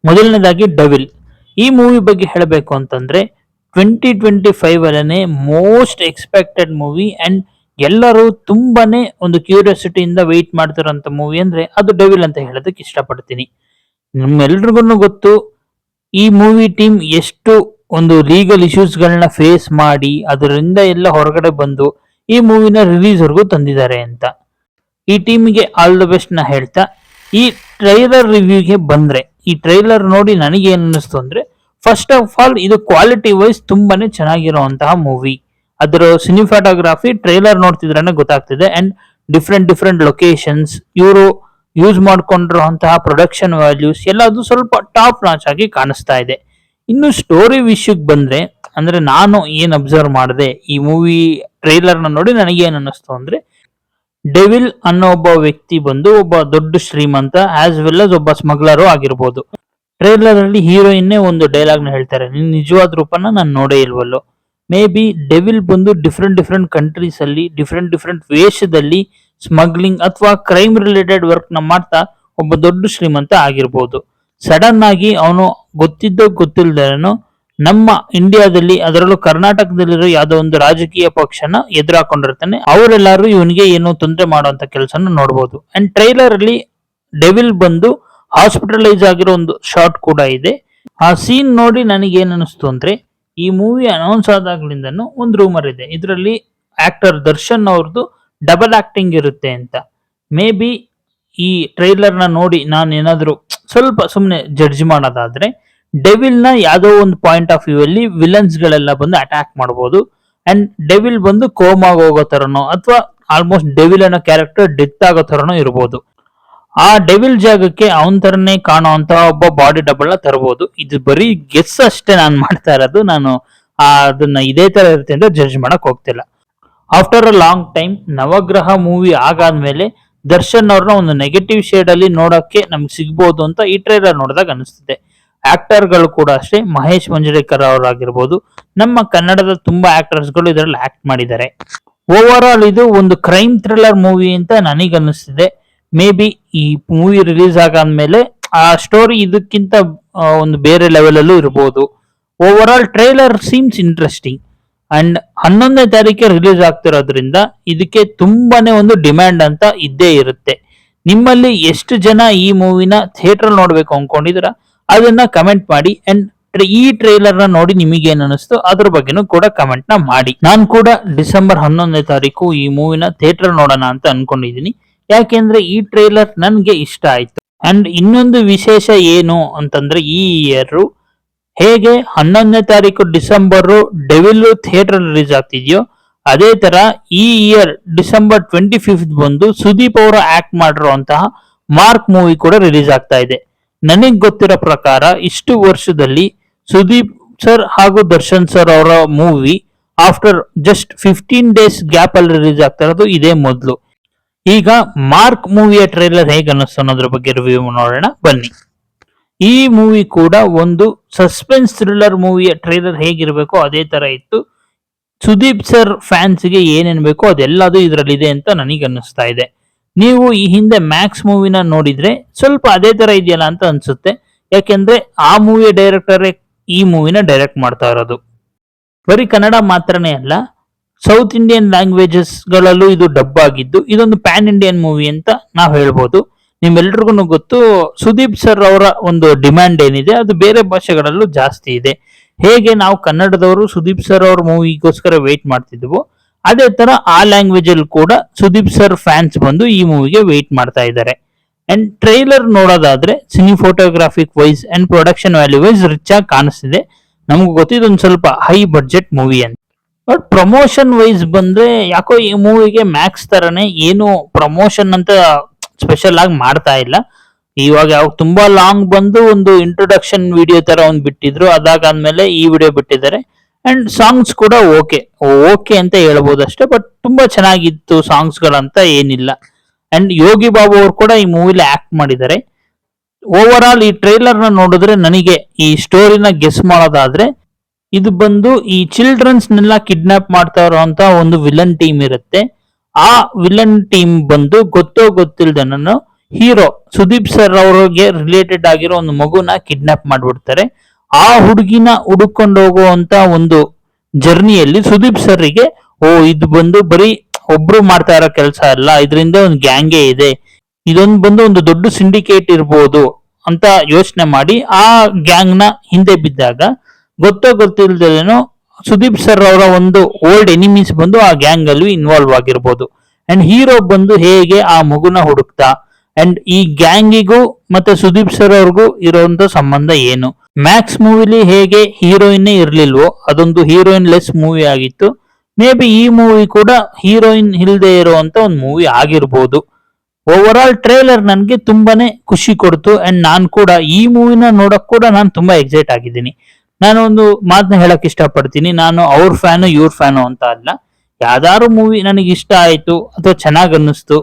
ಮೊದಲನೇದಾಗಿ ಡೆವಿಲ್. ಈ ಮೂವಿ ಬಗ್ಗೆ ಹೇಳಬೇಕು ಅಂತಂದ್ರೆ 2025 ಅಲ್ಲೇ ಮೋಸ್ಟ್ ಎಕ್ಸ್ಪೆಕ್ಟೆಡ್ ಮೂವಿ ಅಂಡ್ ಎಲ್ಲರೂ ತುಂಬಾನೇ ಒಂದು ಕ್ಯೂರಿಯಾಸಿಟಿಯಿಂದ ವೆಯ್ಟ್ ಮಾಡ್ತಿರೋಂಥ ಮೂವಿ ಅಂದ್ರೆ ಅದು ಡೆವಿಲ್ ಅಂತ ಹೇಳೋದಕ್ಕೆ ಇಷ್ಟಪಡ್ತೀನಿ. ನಮ್ಮೆಲ್ರಿಗೂ ಗೊತ್ತು ಈ ಮೂವಿ ಟೀಮ್ ಎಷ್ಟು ಒಂದು ಲೀಗಲ್ ಇಶ್ಯೂಸ್ ಗಳನ್ನ ಫೇಸ್ ಮಾಡಿ ಅದರಿಂದ ಎಲ್ಲ ಹೊರಗಡೆ ಬಂದು ಈ ಮೂವಿನ ರಿಲೀಸ್ ವರೆಗೂ ತಂದಿದ್ದಾರೆ ಅಂತ. ಈ ಟೀಮಿಗೆ ಆಲ್ ದ ಬೆಸ್ಟ್ ನ ಹೇಳ್ತಾ, ಈ ಟ್ರೈಲರ್ ರಿವ್ಯೂಗೆ ಬಂದ್ರೆ ಈ ಟ್ರೈಲರ್ ನೋಡಿ ನನಗೆ ಏನ್ ಅನ್ನಿಸ್ತು ಅಂದ್ರೆ, ಫಸ್ಟ್ ಆಫ್ ಆಲ್ ಇದು ಕ್ವಾಲಿಟಿ ವೈಸ್ ತುಂಬಾನೇ ಚೆನ್ನಾಗಿರುವಂತಹ ಮೂವಿ. ಅದರ ಸಿನಿಫಾಟೋಗ್ರಫಿ ಟ್ರೈಲರ್ ನೋಡ್ತಿದ್ರೇನೆ ಗೊತ್ತಾಗ್ತಿದೆ ಅಂಡ್ ಡಿಫ್ರೆಂಟ್ ಲೊಕೇಶನ್ಸ್, ಇವರು ಯೂಸ್ ಮಾಡ್ಕೊಂಡಿರುವಂತಹ ಪ್ರೊಡಕ್ಷನ್ ವ್ಯಾಲ್ಯೂಸ್ ಎಲ್ಲದು ಸ್ವಲ್ಪ ಟಾಪ್ ನಾಚ್ ಆಗಿ ಕಾಣಿಸ್ತಾ ಇದೆ. ಇನ್ನು ಸ್ಟೋರಿ ವಿಷಯಕ್ಕೆ ಬಂದ್ರೆ, ಅಂದ್ರೆ ನಾನು ಏನ್ ಅಬ್ಸರ್ವ್ ಮಾಡಿದೆ ಈ ಮೂವಿ ಟ್ರೈಲರ್ ನ ನೋಡಿ ನನಗೆ ಏನ್ ಅನ್ನಿಸ್ತು ಅಂದ್ರೆ, ಡೆವಿಲ್ ಅನ್ನೋ ಒಬ್ಬ ವ್ಯಕ್ತಿ ಬಂದು ಒಬ್ಬ ದೊಡ್ಡ ಶ್ರೀಮಂತ ಆಸ್ ವೆಲ್ as ಒಬ್ಬ ಸ್ಮಗ್ಲರು ಆಗಿರ್ಬೋದು. ಟ್ರೈಲರ್ ಅಲ್ಲಿ ಹೀರೋಯಿನ್ನೇ ಒಂದು ಡೈಲಾಗ್ ನ ಹೇಳ್ತಾರೆ, ನಿನ್ ನಿಜವಾದ ರೂಪನ ನಾನು ನೋಡೇ ಇಲ್ವಲ್ಲೋ. ಮೇ ಬಿ ಡೆವಿಲ್ ಬಂದು ಡಿಫ್ರೆಂಟ್ ಕಂಟ್ರೀಸ್ ಅಲ್ಲಿ ಡಿಫ್ರೆಂಟ್ ವೇಷದಲ್ಲಿ ಸ್ಮಗ್ಲಿಂಗ್ ಅಥವಾ ಕ್ರೈಮ್ ರಿಲೇಟೆಡ್ ವರ್ಕ್ ನ ಮಾಡ್ತಾ ಒಬ್ಬ ದೊಡ್ಡ ಶ್ರೀಮಂತ ಆಗಿರ್ಬೋದು. ಸಡನ್ ಆಗಿ ಅವನು ಗೊತ್ತಿಲ್ದೇನೋ ನಮ್ಮ ಇಂಡಿಯಾದಲ್ಲಿ, ಅದರಲ್ಲೂ ಕರ್ನಾಟಕದಲ್ಲಿರೋ ಯಾವ್ದೋ ಒಂದು ರಾಜಕೀಯ ಪಕ್ಷನ ಎದುರಾಕೊಂಡಿರ್ತಾನೆ. ಅವರೆಲ್ಲರೂ ಇವನಿಗೆ ಏನೋ ತೊಂದರೆ ಮಾಡುವಂತ ಕೆಲಸನ ನೋಡಬಹುದು. ಅಂಡ್ ಟ್ರೈಲರ್ ಅಲ್ಲಿ ಡೆವಿಲ್ ಬಂದು ಹಾಸ್ಪಿಟಲೈಸ್ ಆಗಿರೋ ಒಂದು ಶಾರ್ಟ್ ಕೂಡ ಇದೆ. ಆ ಸೀನ್ ನೋಡಿ ನನಗೆ ಏನ್ ಅನಿಸ್ತು ಅಂದ್ರೆ, ಈ ಮೂವಿ ಅನೌನ್ಸ್ ಆದಾಗ್ಲಿಂದನೂ ಒಂದು ರೂಮರ್ ಇದೆ, ಇದರಲ್ಲಿ ಆಕ್ಟರ್ ದರ್ಶನ್ ಅವ್ರದ್ದು ಡಬಲ್ ಆಕ್ಟಿಂಗ್ ಇರುತ್ತೆ ಅಂತ. ಮೇ ಬಿ ಈ ಟ್ರೈಲರ್ ನ ನೋಡಿ ನಾನು ಏನಾದ್ರು ಸ್ವಲ್ಪ ಸುಮ್ಮನೆ ಜಡ್ಜ್ ಮಾಡೋದಾದ್ರೆ, ಡೆವಿಲ್ ನ ಯಾವ್ದೋ ಒಂದು ಪಾಯಿಂಟ್ ಆಫ್ ವ್ಯೂ ಅಲ್ಲಿ ವಿಲನ್ಸ್ ಗಳೆಲ್ಲ ಬಂದು ಅಟ್ಯಾಕ್ ಮಾಡಬಹುದು ಅಂಡ್ ಡೆವಿಲ್ ಬಂದು ಕೋಮಾಗ ಹೋಗೋ ತರನೋ ಅಥವಾ ಆಲ್ಮೋಸ್ಟ್ ಡೆವಿಲ್ ಅನ್ನೋ ಕ್ಯಾರೆಕ್ಟರ್ ಡೆತ್ ಆಗೋ ತರನೋ ಇರಬಹುದು. ಆ ಡೆವಿಲ್ ಜಾಗಕ್ಕೆ ಅವನ್ ತರನೇ ಕಾಣುವಂತ ಒಬ್ಬ ಬಾಡಿ ಡಬಲ್ ನ ತರಬಹುದು. ಇದು ಬರೀ ಗೆಸ್ ಅಷ್ಟೇ ನಾನು ಮಾಡ್ತಾ ಇರೋದು. ನಾನು ಅದನ್ನ ಇದೇ ತರ ಇರುತ್ತೆ ಅಂತ ಜಡ್ಜ್ ಮಾಡಕ್ ಹೋಗ್ತಿಲ್ಲ. After a long time Navagraha movie ಆಗಾದ್ಮೇಲೆ ದರ್ಶನ್ ಅವ್ರನ್ನ ಒಂದು ನೆಗೆಟಿವ್ ಶೇಡ್ ಅಲ್ಲಿ ನೋಡಕ್ಕೆ ನಮ್ಗೆ ಸಿಗ್ಬೋದು ಅಂತ ಈ ಟ್ರೈಲರ್ ನೋಡಿದಾಗ ಅನಿಸ್ತಿದೆ. ಆಕ್ಟರ್ ಗಳು ಕೂಡ ಅಷ್ಟೇ, ಮಹೇಶ್ ಮಂಜರೇಕರ್ ಅವರಾಗಿರ್ಬೋದು, ನಮ್ಮ ಕನ್ನಡದ ತುಂಬಾ ಆಕ್ಟರ್ಸ್ ಗಳು ಇದರಲ್ಲಿ ಆಕ್ಟ್ ಮಾಡಿದ್ದಾರೆ. ಓವರ್ ಆಲ್ ಇದು ಒಂದು ಕ್ರೈಮ್ ಥ್ರಿಲ್ಲರ್ ಮೂವಿ ಅಂತ ನನಗೆ ಅನಿಸ್ತಿದೆ. ಮೇ ಬಿ ಈ ಮೂವಿ ರಿಲೀಸ್ ಆಗಾದ್ಮೇಲೆ ಆ ಸ್ಟೋರಿ ಇದಕ್ಕಿಂತ ಒಂದು ಬೇರೆ ಲೆವೆಲ್ ಅಲ್ಲೂ ಇರಬಹುದು. Overall trailer seems interesting and 11ನೇ ತಾರೀಕಿಗೆ ರಿಲೀಸ್ ಆಗ್ತಿರೋದ್ರಿಂದ ಇದಕ್ಕೆ ತುಂಬಾನೇ ಒಂದು ಡಿಮ್ಯಾಂಡ್ ಅಂತ ಇದ್ದೇ ಇರುತ್ತೆ. ನಿಮ್ಮಲ್ಲಿ ಎಷ್ಟು ಜನ ಈ ಮೂವಿನ ಥಿಯೇಟರ್ ನೋಡ್ಬೇಕು ಅನ್ಕೊಂಡಿದ್ರ ಅದನ್ನ ಕಮೆಂಟ್ ಮಾಡಿ ಅಂಡ್ ಈ ಟ್ರೈಲರ್ ನ ನೋಡಿ ನಿಮಗೆ ಏನ್ ಅನಿಸ್ತು ಅದ್ರ ಬಗ್ಗೆನೂ ಕೂಡ ಕಮೆಂಟ್ ನ ಮಾಡಿ. ನಾನು ಕೂಡ ಡಿಸೆಂಬರ್ 11ನೇ ತಾರೀಕು ಈ ಮೂವಿನ ಥಿಯೇಟರ್ ನೋಡೋಣ ಅಂತ ಅನ್ಕೊಂಡಿದೀನಿ. ಯಾಕೆಂದ್ರೆ ಈ ಟ್ರೈಲರ್ ನನ್ಗೆ ಇಷ್ಟ ಆಯ್ತು. ಅಂಡ್ ಇನ್ನೊಂದು ವಿಶೇಷ ಏನು ಅಂತಂದ್ರೆ, ಈ ಇಯರ್ ಹೇಗೆ 11ನೇ ತಾರೀಕು ಡಿಸೆಂಬರ್ ಡೆವಿಲ್ ಥಿಯೇಟರ್ ರಿಲೀಸ್ ಆಗ್ತಿದ್ಯೋ, ಅದೇ ತರ ಈ ಇಯರ್ ಡಿಸೆಂಬರ್ 25 ಬಂದು ಸುದೀಪ್ ಅವರ ಆಕ್ಟ್ ಮಾಡಿರುವಂತಹ ಮಾರ್ಕ್ ಮೂವಿ ಕೂಡ ರಿಲೀಸ್ ಆಗ್ತಾ ಇದೆ. ನನಗ್ ಗೊತ್ತಿರೋ ಪ್ರಕಾರ ಇಷ್ಟು ವರ್ಷದಲ್ಲಿ ಸುದೀಪ್ ಸರ್ ಹಾಗೂ ದರ್ಶನ್ ಸರ್ ಅವರ movie after just 15 days gap ಅಲ್ಲಿ ರಿಲೀಸ್ ಆಗ್ತಾ ಇರೋದು ಇದೇ ಮೊದಲು. ಈಗ ಮಾರ್ಕ್ ಮೂವಿಯ ಟ್ರೈಲರ್ ಹೇಗೆ ಅನ್ನಿಸ್ತು ಅನ್ನೋದ್ರ ಬಗ್ಗೆ ರಿವ್ಯೂ ನೋಡೋಣ ಬನ್ನಿ. ಈ ಮೂವಿ ಕೂಡ ಒಂದು ಸಸ್ಪೆನ್ಸ್ ಥ್ರಿಲ್ಲರ್ ಮೂವಿಯ ಟ್ರೈಲರ್ ಹೇಗಿರ್ಬೇಕೋ ಅದೇ ತರ ಇತ್ತು. ಸುದೀಪ್ ಸರ್ ಫ್ಯಾನ್ಸ್ಗೆ ಏನೇನ್ ಬೇಕೋ ಅದೆಲ್ಲದು ಇದರಲ್ಲಿದೆ ಅಂತ ನನಗೆ ಅನ್ನಿಸ್ತಾ ಇದೆ. ನೀವು ಈ ಹಿಂದೆ ಮ್ಯಾಕ್ಸ್ ಮೂವಿನ ನೋಡಿದ್ರೆ ಸ್ವಲ್ಪ ಅದೇ ತರ ಇದೆಯಲ್ಲ ಅಂತ ಅನ್ಸುತ್ತೆ. ಯಾಕೆಂದ್ರೆ ಆ ಮೂವಿಯ ಡೈರೆಕ್ಟರ್ ಈ ಮೂವಿನ ಡೈರೆಕ್ಟ್ ಮಾಡ್ತಾ ಇರೋದು. ಬರೀ ಕನ್ನಡ ಮಾತ್ರನೇ ಅಲ್ಲ, ಸೌತ್ ಇಂಡಿಯನ್ ಲ್ಯಾಂಗ್ವೇಜಸ್ ಗಳಲ್ಲೂ ಇದು ಡಬ್ ಆಗಿದ್ದು ಇದೊಂದು ಪ್ಯಾನ್ ಇಂಡಿಯನ್ ಮೂವಿ ಅಂತ ನಾವು ಹೇಳ್ಬೋದು. ನಿಮ್ಮೆಲ್ರಿಗೂ ಗೊತ್ತು ಸುದೀಪ್ ಸರ್ ಅವರ ಒಂದು ಡಿಮ್ಯಾಂಡ್ ಏನಿದೆ ಅದು ಬೇರೆ ಭಾಷೆಗಳಲ್ಲೂ ಜಾಸ್ತಿ ಇದೆ. ಹೇಗೆ ನಾವು ಕನ್ನಡದವರು ಸುದೀಪ್ ಸರ್ ಅವ್ರ ಮೂವಿಗೋಸ್ಕರ ವೇಟ್ ಮಾಡ್ತಿದ್ವು, ಅದೇ ತರ ಆ ಲ್ಯಾಂಗ್ವೇಜ್ ಅಲ್ಲಿ ಕೂಡ ಸುದೀಪ್ ಸರ್ ಫ್ಯಾನ್ಸ್ ಬಂದು ಈ ಮೂವಿಗೆ ವೇಟ್ ಮಾಡ್ತಾ ಇದ್ದಾರೆ. ಅಂಡ್ ಟ್ರೈಲರ್ ನೋಡೋದಾದ್ರೆ cinematographic wise and production value wise rich ಆಗಿ ಕಾಣಿಸ್ತಿದೆ. ನಮ್ಗೆ ಗೊತ್ತಿದ್ದೊಂದು ಸ್ವಲ್ಪ ಹೈ ಬಡ್ಜೆಟ್ ಮೂವಿ ಅಂತ. ಬಟ್ ಪ್ರಮೋಷನ್ ವೈಸ್ ಬಂದ್ರೆ ಯಾಕೋ ಈ ಮೂವಿಗೆ ಮ್ಯಾಕ್ಸ್ ತರನೇ ಏನು ಪ್ರಮೋಷನ್ ಅಂತ ಸ್ಪೆಷಲ್ ಆಗಿ ಮಾಡ್ತಾ ಇಲ್ಲ. ಇವಾಗ ತುಂಬಾ ಲಾಂಗ್ ಬಂದು ಒಂದು ಇಂಟ್ರೊಡಕ್ಷನ್ ವಿಡಿಯೋ ತರ ಒಂದು ಬಿಟ್ಟಿದ್ರು, ಅದಾದ್ಮೇಲೆ ಈ ವಿಡಿಯೋ ಬಿಟ್ಟಿದ್ದಾರೆ. ಅಂಡ್ ಸಾಂಗ್ಸ್ ಕೂಡ ಓಕೆ ಅಂತ ಹೇಳ್ಬೋದು ಅಷ್ಟೇ, ಬಟ್ ತುಂಬಾ ಚೆನ್ನಾಗಿತ್ತು ಸಾಂಗ್ಸ್ ಗಳಂತ ಏನಿಲ್ಲ. ಅಂಡ್ ಯೋಗಿ ಬಾಬು ಅವರು ಕೂಡ ಈ ಮೂವಿಲಿ ಆಕ್ಟ್ ಮಾಡಿದ್ದಾರೆ. ಓವರ್ ಆಲ್ ಈ ಟ್ರೈಲರ್ ನ ನೋಡಿದ್ರೆ ನನಗೆ ಈ ಸ್ಟೋರಿನ ಗೆಸ್ ಮಾಡೋದಾದ್ರೆ, ಇದು ಬಂದು ಈ ಚಿಲ್ಡ್ರನ್ಸ್ ನೆಲ್ಲ ಕಿಡ್ನಾಪ್ ಮಾಡ್ತಾ ಇರುವಂತ ಒಂದು ವಿಲನ್ ಟೀಮ್ ಇರುತ್ತೆ. ಆ ವಿಲನ್ ಟೀಮ್ ಬಂದು ಗೊತ್ತಿಲ್ದನನ್ನು ಹೀರೋ ಸುದೀಪ್ ಸರ್ ಅವ್ರಿಗೆ ರಿಲೇಟೆಡ್ ಆಗಿರೋ ಒಂದು ಮಗುನ ಕಿಡ್ನಾಪ್ ಮಾಡ್ಬಿಡ್ತಾರೆ. ಆ ಹುಡುಗಿನ ಹುಡುಕೊಂಡು ಹೋಗುವಂತ ಒಂದು ಜರ್ನಿಯಲ್ಲಿ ಸುದೀಪ್ ಸರ್ರಿಗೆ ಇದು ಬಂದು ಬರೀ ಒಬ್ರು ಮಾಡ್ತಾ ಇರೋ ಕೆಲಸ ಅಲ್ಲ, ಇದರಿಂದ ಒಂದು ಗ್ಯಾಂಗೇ ಇದೆ, ಇದೊಂದು ಬಂದು ಒಂದು ದೊಡ್ಡ ಸಿಂಡಿಕೇಟ್ ಇರ್ಬೋದು ಅಂತ ಯೋಚನೆ ಮಾಡಿ ಆ ಗ್ಯಾಂಗ್ ನ ಹಿಂದೆ ಬಿದ್ದಾಗ ಗೊತ್ತಿಲ್ದೇನೋ ಸುದೀಪ್ ಸರ್ ಅವರ ಒಂದು ಓಲ್ಡ್ ಎನಿಮೀಸ್ ಬಂದು ಆ ಗ್ಯಾಂಗ್ ಅಲ್ಲಿ ಇನ್ವಾಲ್ವ್ ಆಗಿರ್ಬೋದು. ಅಂಡ್ ಹೀರೋ ಬಂದು ಹೇಗೆ ಆ ಮಗುನ ಹುಡುಕ್ತಾ ಅಂಡ್ ಈ ಗ್ಯಾಂಗಿಗೂ ಮತ್ತೆ ಸುದೀಪ್ ಸರ್ ಅವ್ರಿಗೂ ಇರುವಂತ ಸಂಬಂಧ ಏನು. ಮ್ಯಾಕ್ಸ್ ಮೂವಿಲಿ ಹೇಗೆ ಹೀರೋಯಿನ್ ಇರ್ಲಿಲ್ವೋ ಅದೊಂದು ಹೀರೋಯಿನ್ ಲೆಸ್ ಮೂವಿ ಆಗಿತ್ತು. ಮೇ ಬಿ ಈ ಮೂವಿ ಕೂಡ ಹೀರೋಯಿನ್ ಇಲ್ಲದೆ ಇರುವಂತ ಒಂದು ಮೂವಿ ಆಗಿರ್ಬೋದು. ಓವರ್ ಆಲ್ ಟ್ರೇಲರ್ ನನ್ಗೆ ತುಂಬಾನೇ ಖುಷಿ ಕೊಡ್ತು ಅಂಡ್ ನಾನ್ ಕೂಡ ಈ ಮೂವಿನ ನೋಡಕ್ ಕೂಡ ನಾನು ತುಂಬಾ ಎಕ್ಸೈಟ್ ಆಗಿದ್ದೀನಿ. ನಾನು ಒಂದು ಮಾತನ್ನ ಹೇಳಕ್ ಇಷ್ಟಪಡ್ತೀನಿ, ನಾನು ಅವ್ರ ಫ್ಯಾನು ಇವ್ರ ಫ್ಯಾನು ಅಂತ ಅಲ್ಲ. ಯಾವ್ದಾದ್ರು ಮೂವಿ ನನಗೆ ಇಷ್ಟ ಆಯ್ತು ಅಥವಾ ಚೆನ್ನಾಗ್ ಅನ್ನಿಸ್ತು,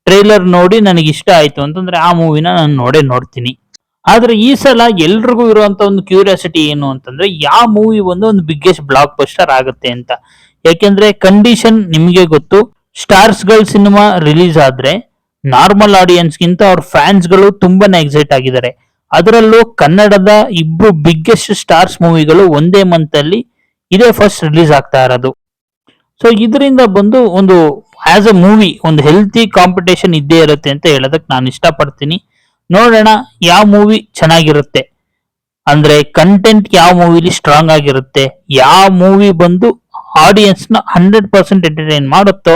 ಟ್ರೈಲರ್ ನೋಡಿ ನನಗೆ ಇಷ್ಟ ಆಯ್ತು ಅಂತಂದ್ರೆ ಆ ಮೂವಿನ ನಾನು ನೋಡ್ತೀನಿ. ಆದ್ರೆ ಈ ಸಲ ಎಲ್ರಿಗೂ ಇರುವಂತ ಒಂದು ಕ್ಯೂರಿಯಾಸಿಟಿ ಏನು ಅಂತಂದ್ರೆ ಯಾವ ಮೂವಿ ಒಂದು ಬಿಗ್ಗೆಸ್ಟ್ ಬ್ಲಾಕ್ ಬಸ್ಟರ್ ಆಗುತ್ತೆ ಅಂತ. ಯಾಕೆಂದ್ರೆ ಕಂಡೀಷನ್ ನಿಮಗೆ ಗೊತ್ತು, ಸ್ಟಾರ್ಸ್ ಗರ್ಲ್ ಸಿನಿಮಾ ರಿಲೀಸ್ ಆದ್ರೆ ನಾರ್ಮಲ್ ಆಡಿಯನ್ಸ್ ಗಿಂತ ಅವ್ರ ಫ್ಯಾನ್ಸ್ ಗಳು ತುಂಬಾನೇ ಎಕ್ಸೈಟ್ ಆಗಿದ್ದಾರೆ. ಅದರಲ್ಲೂ ಕನ್ನಡದ ಇಬ್ರು ಬಿಗ್ಗೆಸ್ಟ್ ಸ್ಟಾರ್ಸ್ ಮೂವಿಗಳು ಒಂದೇ ಮಂತ್ ಅಲ್ಲಿ ಇದೇ ಫಸ್ಟ್ ರಿಲೀಸ್ ಆಗ್ತಾ ಇರೋದು. ಸೊ ಇದರಿಂದ ಬಂದು ಒಂದು ಆಸ್ ಅ ಮೂವಿ ಒಂದು ಹೆಲ್ತಿ ಕಾಂಪಿಟೇಷನ್ ಇದ್ದೇ ಇರುತ್ತೆ ಅಂತ ಹೇಳೋದಕ್ಕೆ ನಾನು ಇಷ್ಟಪಡ್ತೀನಿ. ನೋಡೋಣ ಯಾವ ಮೂವಿ ಚೆನ್ನಾಗಿರುತ್ತೆ, ಅಂದ್ರೆ ಕಂಟೆಂಟ್ ಯಾವ ಮೂವಿಲಿ ಸ್ಟ್ರಾಂಗ್ ಆಗಿರುತ್ತೆ, ಯಾವ ಮೂವಿ ಬಂದು ಆಡಿಯನ್ಸ್ ನ 100% ಎಂಟರ್ಟೈನ್ ಮಾಡುತ್ತೋ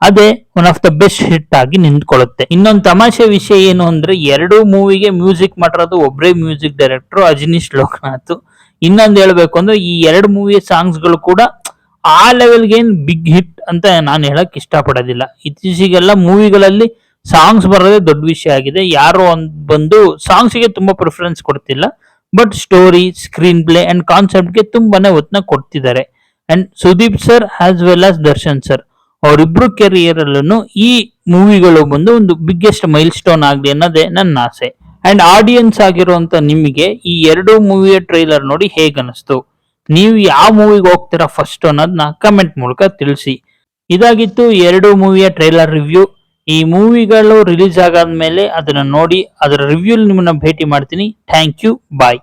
ಅದೇ one of the best hit ಆಗಿ ನಿಂತ್ಕೊಳ್ಳುತ್ತೆ. ಇನ್ನೊಂದು ತಮಾಷೆ ವಿಷಯ ಏನು ಅಂದ್ರೆ ಎರಡು ಮೂವಿಗೆ ಮ್ಯೂಸಿಕ್ ಮಾಡಿರೋದು ಒಬ್ಬರೇ ಮ್ಯೂಸಿಕ್ ಡೈರೆಕ್ಟರ್ ಅಜನೀಶ್ ಲೋಕನಾಥ್. ಇನ್ನೊಂದು ಹೇಳ್ಬೇಕು ಅಂದ್ರೆ ಈ ಎರಡು ಮೂವಿಯ ಸಾಂಗ್ಸ್ ಗಳು ಕೂಡ ಆ ಲೆವೆಲ್ಗೆ ಏನ್ ಬಿಗ್ ಹಿಟ್ ಅಂತ ನಾನು ಹೇಳಕ್ ಇಷ್ಟಪಡೋದಿಲ್ಲ. ಇತ್ತೀಚೆಗೆಲ್ಲ ಮೂವಿಗಳಲ್ಲಿ ಸಾಂಗ್ಸ್ ಬರೋದೇ ದೊಡ್ಡ ವಿಷಯ ಆಗಿದೆ. ಯಾರು ಬಂದು ಸಾಂಗ್ಸ್ ಗೆ ತುಂಬಾ ಪ್ರಿಫರೆನ್ಸ್ ಕೊಡ್ತಿಲ್ಲ, but story, screen play and concept ಗೆ ತುಂಬಾನೇ ಒತ್ತನ್ನ ಕೊಡ್ತಿದ್ದಾರೆ. And Sudeep sir as well as Darshan sir ಅವರಿಬ್ರು ಕೆರಿಯರ್ ಅಲ್ಲೂ ಈ ಮೂವಿಗಳು ಬಂದು ಒಂದು ಬಿಗ್ಗೆಸ್ಟ್ ಮೈಲ್ ಸ್ಟೋನ್ ಆಗ್ಲಿ ಅನ್ನೋದೇ ನನ್ನ ಆಸೆ. ಅಂಡ್ ಆಡಿಯನ್ಸ್ ಆಗಿರುವಂತ ನಿಮಗೆ ಈ ಎರಡು ಮೂವಿಯ ಟ್ರೈಲರ್ ನೋಡಿ ಹೇಗ್ ಅನಿಸ್ತು, ನೀವು ಯಾವ ಮೂವಿಗೆ ಹೋಗ್ತೀರಾ ಫಸ್ಟ್ ಅನ್ನೋದನ್ನ ಕಮೆಂಟ್ ಮೂಲಕ ತಿಳಿಸಿ. ಇದಾಗಿತ್ತು ಎರಡು ಮೂವಿಯ ಟ್ರೈಲರ್ ರಿವ್ಯೂ. ಈ ಮೂವಿಗಳು ರಿಲೀಸ್ ಆಗಾದ್ಮೇಲೆ ಅದನ್ನ ನೋಡಿ ಅದರ ರಿವ್ಯೂ ನಿಮ್ಮನ್ನ ಭೇಟಿ ಮಾಡ್ತೀನಿ. Thank you, bye.